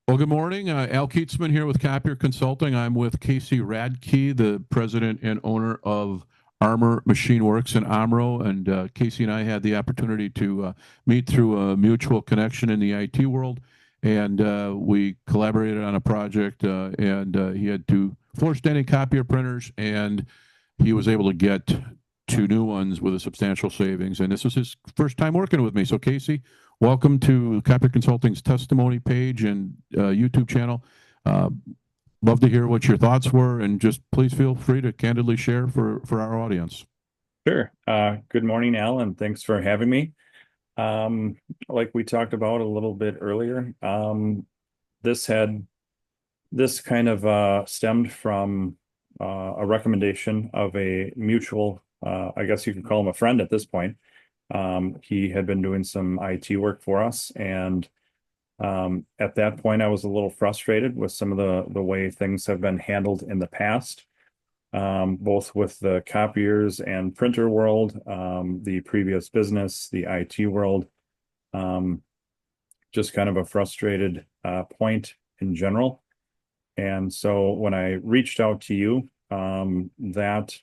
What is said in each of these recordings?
Well, good morning. Al Kietzmann here with Copier Consulting. I'm with Casey Radtke, the president and owner of Armor Machine Works in Omro. And Casey and I had the opportunity to meet through a mutual connection in the IT world. And we collaborated on a project, and he had two floor standing copier printers, and he was able to get two new ones with a substantial savings. And this was his first time working with me. So, Casey, welcome to Copier Consulting's testimony page and YouTube channel. Uh, Love to hear what your thoughts were, and just please feel free to candidly share for our audience. Sure. Good morning, Al, and thanks for having me. Um, like we talked about a little bit earlier, this had this kind of stemmed from a recommendation of a mutual, I guess you could call him a friend at this point. He had been doing some IT work for us, and at that point, I was a little frustrated with some of the way things have been handled in the past, both with the copiers and printer world, the previous business, the IT world, um, just kind of a frustrated point in general. And so when I reached out to you, that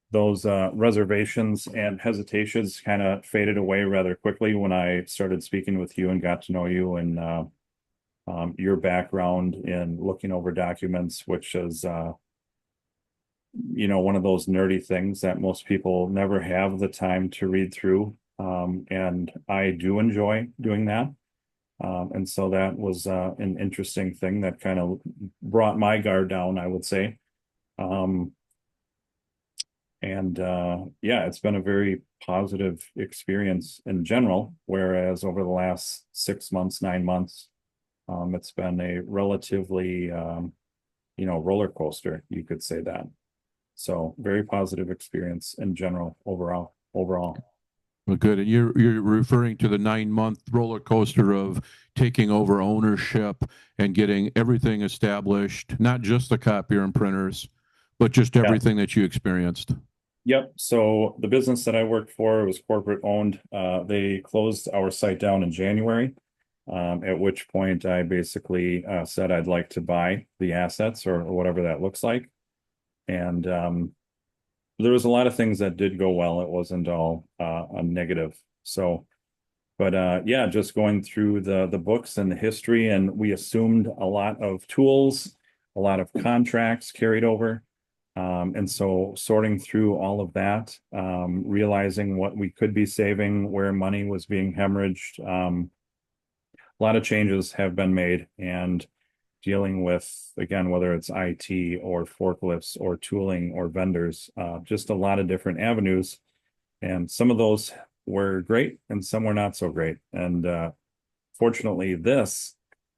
those reservations and hesitations kind of faded away rather quickly when I started speaking with you and got to know you and your background in looking over documents, which is one of those nerdy things that most people never have the time to read through. And I do enjoy doing that. And so that was an interesting thing that kind of brought my guard down, I would say. Um, and yeah, it's been a very positive experience in general, whereas over the last 6 months, 9 months, it's been a relatively, roller coaster, you could say that. So very positive experience in general overall. Well, good. And you're referring to the 9 month roller coaster of taking over ownership and getting everything established, not just the copier and printers, but just Yeah. everything that you experienced. Yep. So the business that I worked for was corporate owned. They closed our site down in January. At which point I basically said I'd like to buy the assets or whatever that looks like. And there was a lot of things that did go well. It wasn't all a negative. So, but yeah, just going through the books and the history, and we assumed a lot of tools, a lot of contracts carried over. And so sorting through all of that, realizing what we could be saving, where money was being hemorrhaged, a lot of changes have been made, and dealing with, again, whether it's IT or forklifts or tooling or vendors, just a lot of different avenues. And some of those were great and some were not so great. And fortunately, this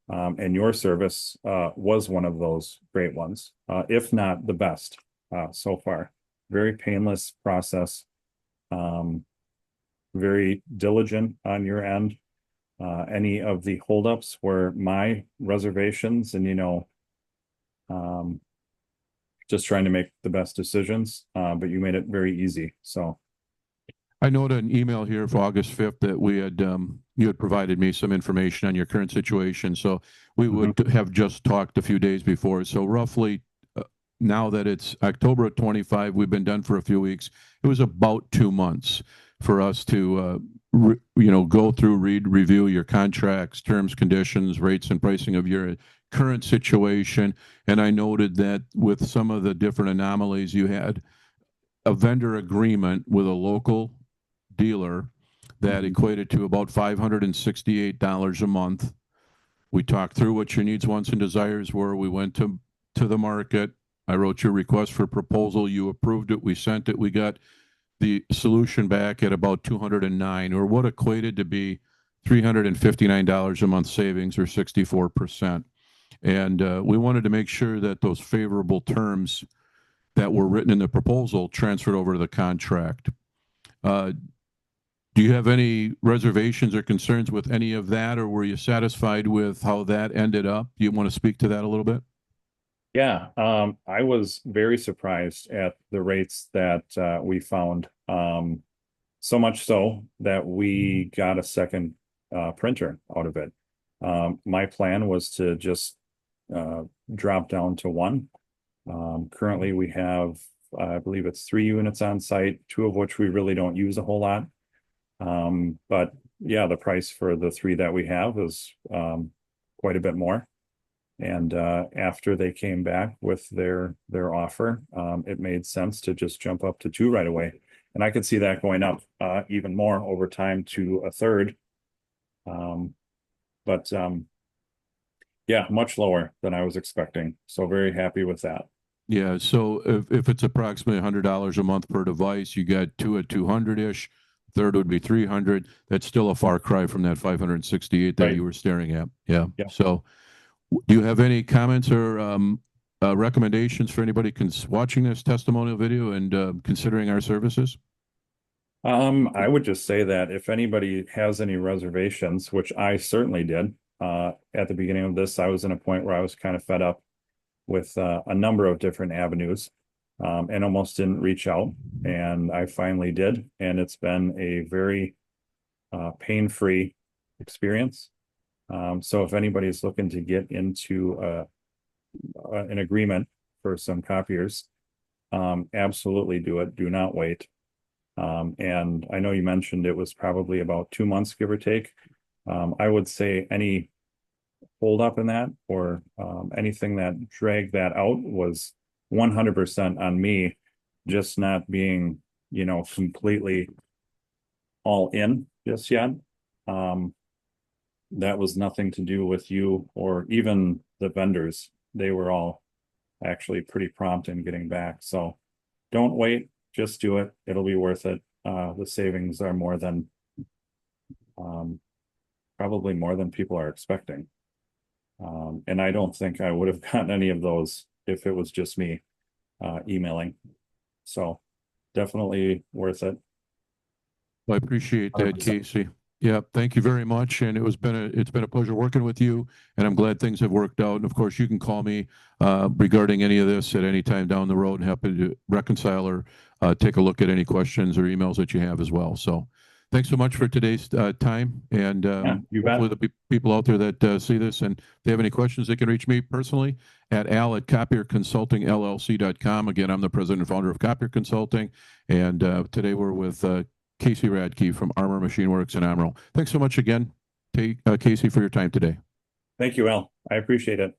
and your service was one of those great ones, if not the best so far. Very painless process, um, very diligent on your end. Any of the holdups were my reservations, and um, just trying to make the best decisions. But you made it very easy. So I noted an email here for August 5th that you had provided me some information on your current situation. So we mhm. would have just talked a few days before. So roughly, now that it's October of 25, we've been done for a few weeks. It was about 2 months for us to, go through, read, review your contracts, terms, conditions, rates, and pricing of your current situation. And I noted that with some of the different anomalies, you had a vendor agreement with a local dealer that Mhm. equated to about $568 a month. We talked through what your needs, wants, and desires were. We went to the market. I wrote your request for proposal. You approved it. We sent it. We got the solution back at about 209, or what equated to be $359 a month savings, or 64%. And we wanted to make sure that those favorable terms that were written in the proposal transferred over to the contract. Uh, do you have any reservations or concerns with any of that, or were you satisfied with how that ended up? Do you want to speak to that a little bit? Yeah, I was very surprised at the rates that we found. So much so that we got a second printer out of it. My plan was to just drop down to one. Currently we have, I believe it's 3 units on site, two of which we really don't use a whole lot. But yeah, the price for the three that we have is quite a bit more. And after they came back with their offer, it made sense to just jump up to two right away. And I could see that going up even more over time to a third. But yeah, much lower than I was expecting. So very happy with that. Yeah, so if it's approximately $100 a month per device, you got two at 200-ish, third would be 300. That's still a far cry from that 568 that Right. you were staring at. Yeah. Yeah. So do you have any comments or recommendations for anybody watching this testimonial video and considering our services? I would just say that if anybody has any reservations, which I certainly did, at the beginning of this, I was in a point where I was kind of fed up with a number of different avenues, and almost didn't reach out. And I finally did, and it's been a very pain-free experience. So if anybody's looking to get into an agreement for some copiers, absolutely do it. Do not wait. And I know you mentioned it was probably about 2 months, give or take. I would say any hold up in that or anything that dragged that out was 100% on me, just not being, completely all in just yet. That was nothing to do with you or even the vendors. They were all actually pretty prompt in getting back. So don't wait, just do it. It'll be worth it. The savings are more than probably more than people are expecting. And I don't think I would have gotten any of those if it was just me emailing. So definitely worth it. I appreciate that, 100%. Casey. Yeah, thank you very much. And it's been a pleasure working with you, and I'm glad things have worked out. And of course, you can call me regarding any of this at any time down the road, and happy to reconcile or take a look at any questions or emails that you have as well. So thanks so much for today's time. And You bet. hopefully the people out there that see this and if they have any questions, they can reach me personally at al@copierconsultingllc.com. Again, I'm the president and founder of Copier Consulting. And today we're with Casey Radtke from Armor Machine Works in Omro. Thanks so much again, Casey, for your time today. Thank you, Al. I appreciate it.